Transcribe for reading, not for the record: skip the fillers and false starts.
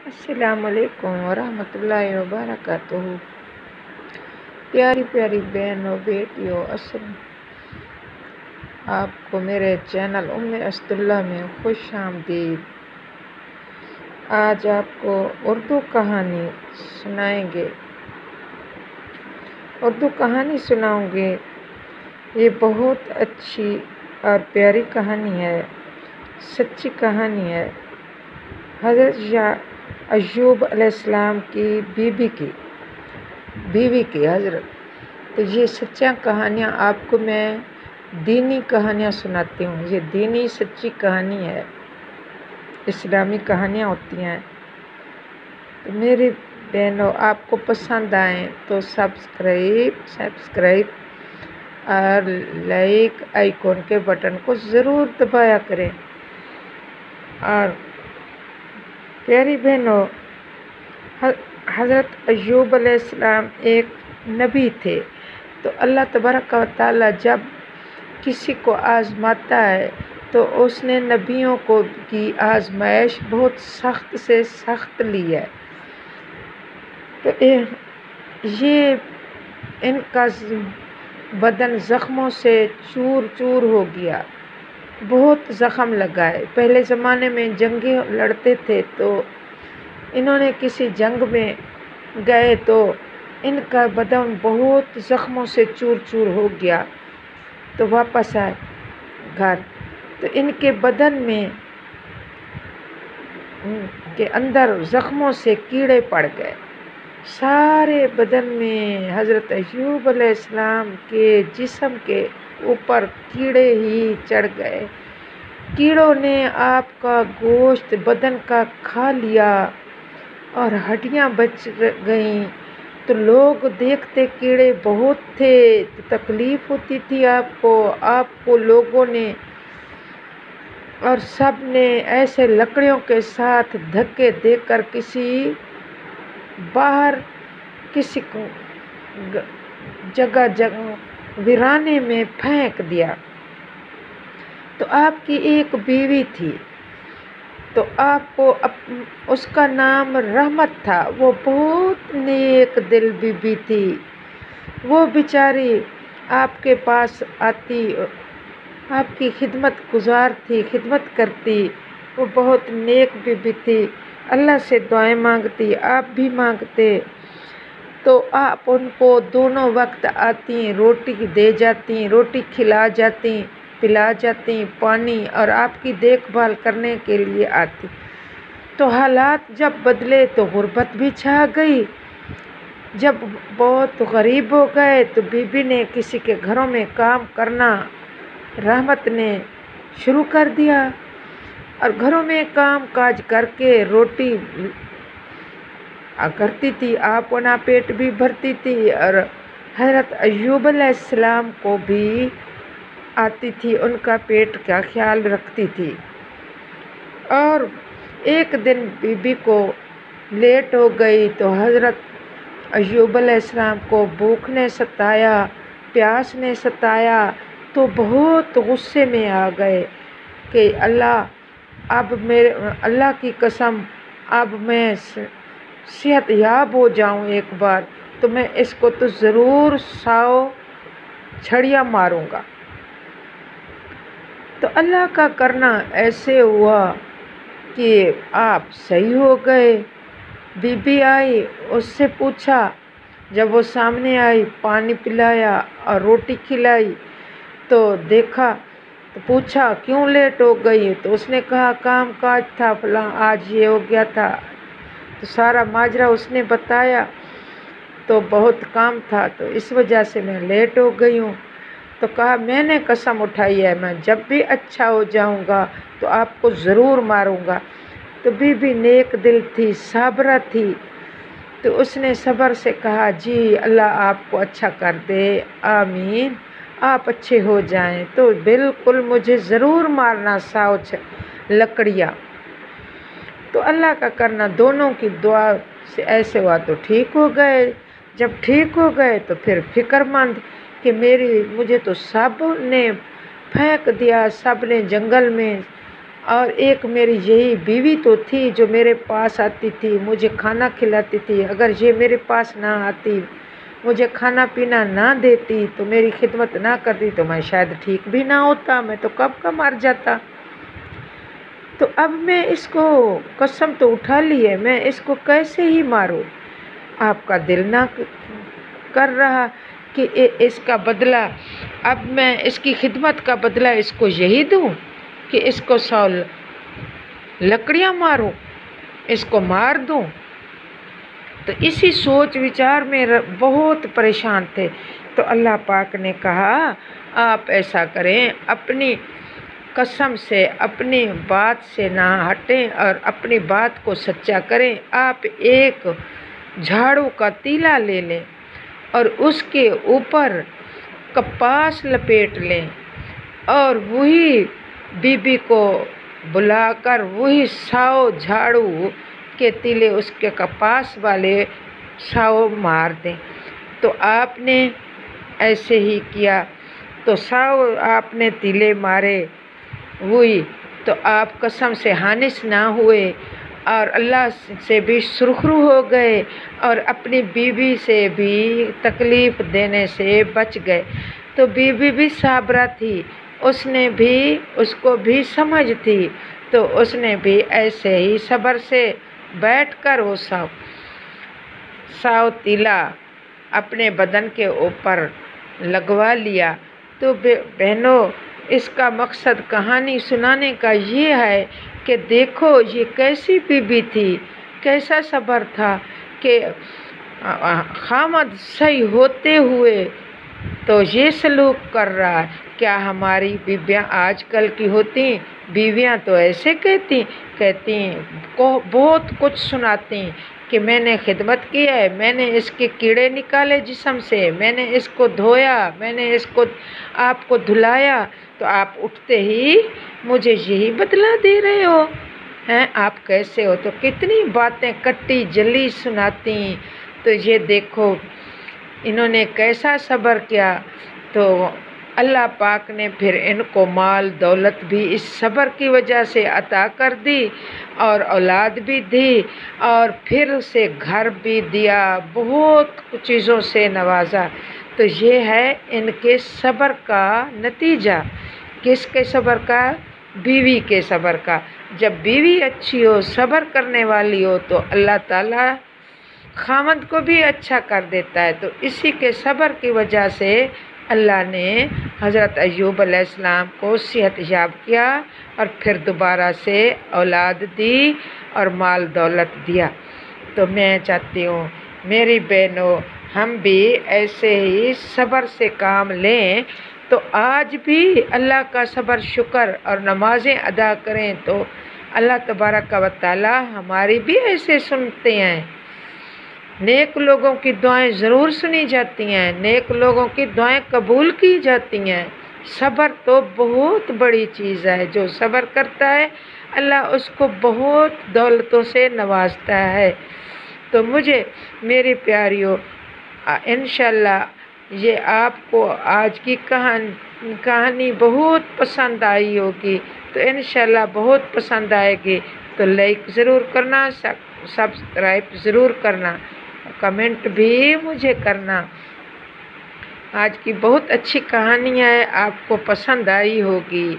السلام علیکم ورحمۃ اللہ وبرکاتہ۔ پیاری پیاری بہنوں بیٹیوں، آپ کو میرے چینل اسد اللہ میں خوش آمدید۔ آج آپ کو اردو کہانی سناؤں گے۔ یہ بہت اچھی اور پیاری کہانی ہے، سچی کہانی ہے۔ حضرت ایوب علیہ السلام کی بیوی کی حضرت۔ تو یہ سچا کہانیاں آپ کو میں دینی کہانیاں سناتی ہوں۔ یہ دینی سچی کہانی ہے، اسلامی کہانیاں ہوتی ہیں۔ تو میری بہنوں، آپ کو پسند آئیں تو سبسکرائب اور لائک آئیکن کے بٹن کو ضرور دبایا کریں۔ اور پیاری بہنوں، حضرت ایوب علیہ السلام ایک نبی تھے۔ تو اللہ تبارک و تعالیٰ جب کسی کو آزماتا ہے تو اس نے نبیوں کو کی آزمائش بہت سخت سے سخت لی ہے۔ تو یہ ان کا بدن زخموں سے چور چور ہو گیا، بہت زخم لگا ہے۔ پہلے زمانے میں جنگیں لڑتے تھے تو انہوں نے کسی جنگ میں گئے تو ان کا بدن بہت زخموں سے چور چور ہو گیا، تو واپس آئے گھر تو ان کے بدن میں کے اندر زخموں سے کیڑے پڑ گئے، سارے بدن میں حضرت ایوب علیہ السلام کے جسم کے اوپر کیڑے ہی چڑھ گئے۔ کیڑوں نے آپ کا گوشت بدن کا کھا لیا اور ہڈیاں بچ گئیں۔ تو لوگ دیکھتے کیڑے بہت تھے، تو تکلیف ہوتی تھی آپ کو لوگوں نے، اور سب نے ایسے لکڑیوں کے ساتھ دھکے دے کر باہر کسی جگہ ویرانے میں پھینک دیا۔ تو آپ کی ایک بیوی تھی، تو آپ کو اس کا نام رحمت تھا، وہ بہت نیک دل بیوی تھی۔ وہ بیچاری آپ کے پاس آتی، آپ کی خدمت گزار تھی، خدمت کرتی۔ وہ بہت نیک بیوی تھی، اللہ سے دعائیں مانگتی، آپ بھی مانگتے۔ تو آپ ان کو دونوں وقت آتی، روٹی دے جاتی، روٹی کھلا جاتی، پلا جاتی، پانی، اور آپ کی دیکھ بھال کرنے کے لیے آتی۔ تو حالات جب بدلے تو غربت بھی چھا گئی۔ جب بہت غریب ہو گئے تو بی بی نے کسی کے گھروں میں کام کرنا، رحمت نے شروع کر دیا، اور گھروں میں کام کاج کر کے روٹی کرتی تھی، اپنا پیٹ بھی بھرتی تھی، اور حضرت ایوب علیہ السلام کو بھی آتی تھی، ان کا پیٹ کا خیال رکھتی تھی۔ اور ایک دن بی بی کو لیٹ ہو گئی تو حضرت ایوب علیہ السلام کو بھوک نے ستایا، پیاس نے ستایا، تو بہت غصے میں آ گئے کہ اللہ کی قسم، اب میں صحت یاب ہو جاؤں ایک بار تو میں اس کو تو ضرور 100 چھڑیاں ماروں گا۔ تو اللہ کا کرنا ایسے ہوا کہ آپ صحیح ہو گئے۔ بی بی آئی، اس سے پوچھا، جب وہ سامنے آئی، پانی پلایا اور روٹی کھلائی تو دیکھا، تو پوچھا کیوں لیٹ ہو گئی؟ تو اس نے کہا کام کاج تھا فلاں، آج یہ ہو گیا تھا۔ تو سارا ماجرا اس نے بتایا، تو بہت کام تھا تو اس وجہ سے میں لیٹ ہو گئی ہوں۔ تو کہا میں نے قسم اٹھائی ہے، میں جب بھی اچھا ہو جاؤں گا تو آپ کو ضرور ماروں گا۔ تو بی بی نیک دل تھی، صابرہ تھی، تو اس نے صبر سے کہا جی اللہ آپ کو اچھا کر دے، آمین، آپ اچھے ہو جائیں تو بالکل مجھے ضرور مارنا 100 لکڑیاں۔ تو اللہ کا کرنا دونوں کی دعا سے ایسے ہوا تو ٹھیک ہو گئے۔ جب ٹھیک ہو گئے تو پھر فکر مند کہ مجھے تو سب نے پھینک دیا، سب نے جنگل میں اور ایک میری یہی بیوی تو تھی جو میرے پاس آتی تھی، مجھے کھانا کھلاتی تھی۔ اگر یہ میرے پاس نہ آتی، مجھے کھانا پینا نہ دیتی، تو میری خدمت نہ کرتی، تو میں شاید ٹھیک بھی نہ ہوتا، میں تو کب کا مر جاتا۔ تو اب میں اس کو قسم تو اٹھا لی ہے، میں اس کو کیسے ہی ماروں؟ آپ کا دل نہ کر رہا کہ اس کا بدلہ، اب میں اس کی خدمت کا بدلہ اس کو یہی دوں کہ اس کو 100 لکڑیاں ماروں، اس کو مار دوں۔ تو اسی سوچ وچار میں بہت پریشان تھے۔ تو اللہ پاک نے کہا آپ ایسا کریں، اپنی قسم سے، اپنی بات سے نہ ہٹیں اور اپنی بات کو سچا کریں۔ آپ ایک جھاڑو کا تیلا لے لیں اور اس کے اوپر کپاس لپیٹ لیں، اور وہی بی بی کو بلا کر وہی 100 جھاڑو کے تیلے اس کے کپاس والے 100 مار دیں۔ تو آپ نے ایسے ہی کیا، تو 100 آپ نے تیلے مارے وہی، تو آپ قسم سے حانث نہ ہوئے اور اللہ سے بھی سرخرو ہو گئے اور اپنی بیوی سے بھی تکلیف دینے سے بچ گئے۔ تو بیوی بھی صابرہ تھی، اس نے بھی، اس کو بھی سمجھ تھی، تو اس نے بھی ایسے ہی صبر سے بیٹھ کر وہ 100 تیلا اپنے بدن کے اوپر لگوا لیا۔ تو بہنوں، اس کا مقصد کہانی سنانے کا یہ ہے کہ دیکھو یہ کیسی بیوی تھی، کیسا صبر تھا کہ خامد صحیح ہوتے ہوئے تو یہ سلوک کر رہا ہے۔ کیا ہماری بیویاں آج کل کی ہوتی؟ بیویاں تو ایسے کہتی بہت کچھ سناتی کہ میں نے خدمت کی ہے، میں نے اس کے کیڑے نکالے جسم سے، میں نے اس کو دھویا، میں نے اس کو آپ کو دھلایا، تو آپ اٹھتے ہی مجھے یہی بدلہ دے رہے ہو ہیں؟ آپ کیسے ہو؟ تو کتنی باتیں کٹی جلی سناتی۔ تو یہ دیکھو انہوں نے کیسا صبر کیا، تو اللہ پاک نے پھر ان کو مال دولت بھی اس صبر کی وجہ سے عطا کر دی، اور اولاد بھی دی، اور پھر اسے گھر بھی دیا، بہت چیزوں سے نوازا۔ تو یہ ہے ان کے صبر کا نتیجہ۔ کس کے صبر کا؟ بیوی کے صبر کا۔ جب بیوی اچھی ہو، صبر کرنے والی ہو، تو اللہ تعالیٰ خامد کو بھی اچھا کر دیتا ہے۔ تو اسی کے صبر کی وجہ سے اللہ نے حضرت ایوب علیہ السلام کو صحت یاب کیا، اور پھر دوبارہ سے اولاد دی اور مال دولت دیا۔ تو میں چاہتی ہوں میری بہنوں، ہم بھی ایسے ہی صبر سے کام لیں، تو آج بھی اللہ کا صبر شکر اور نمازیں ادا کریں، تو اللہ تبارک و تعالی ہماری بھی ایسے سنتے ہیں۔ نیک لوگوں کی دعائیں ضرور سنی جاتی ہیں، نیک لوگوں کی دعائیں قبول کی جاتی ہیں۔ صبر تو بہت بڑی چیز ہے، جو صبر کرتا ہے اللہ اس کو بہت دولتوں سے نوازتا ہے۔ تو مجھے میری پیاریوں، انشاءاللہ یہ آپ کو آج کی کہانی بہت پسند آئی ہوگی، تو انشاءاللہ بہت پسند آئے گی۔ تو لائک ضرور کرنا، سبسکرائب ضرور کرنا، کمنٹ بھی مجھے کرنا۔ آج کی بہت اچھی کہانی ہے، آپ کو پسند آئی ہوگی۔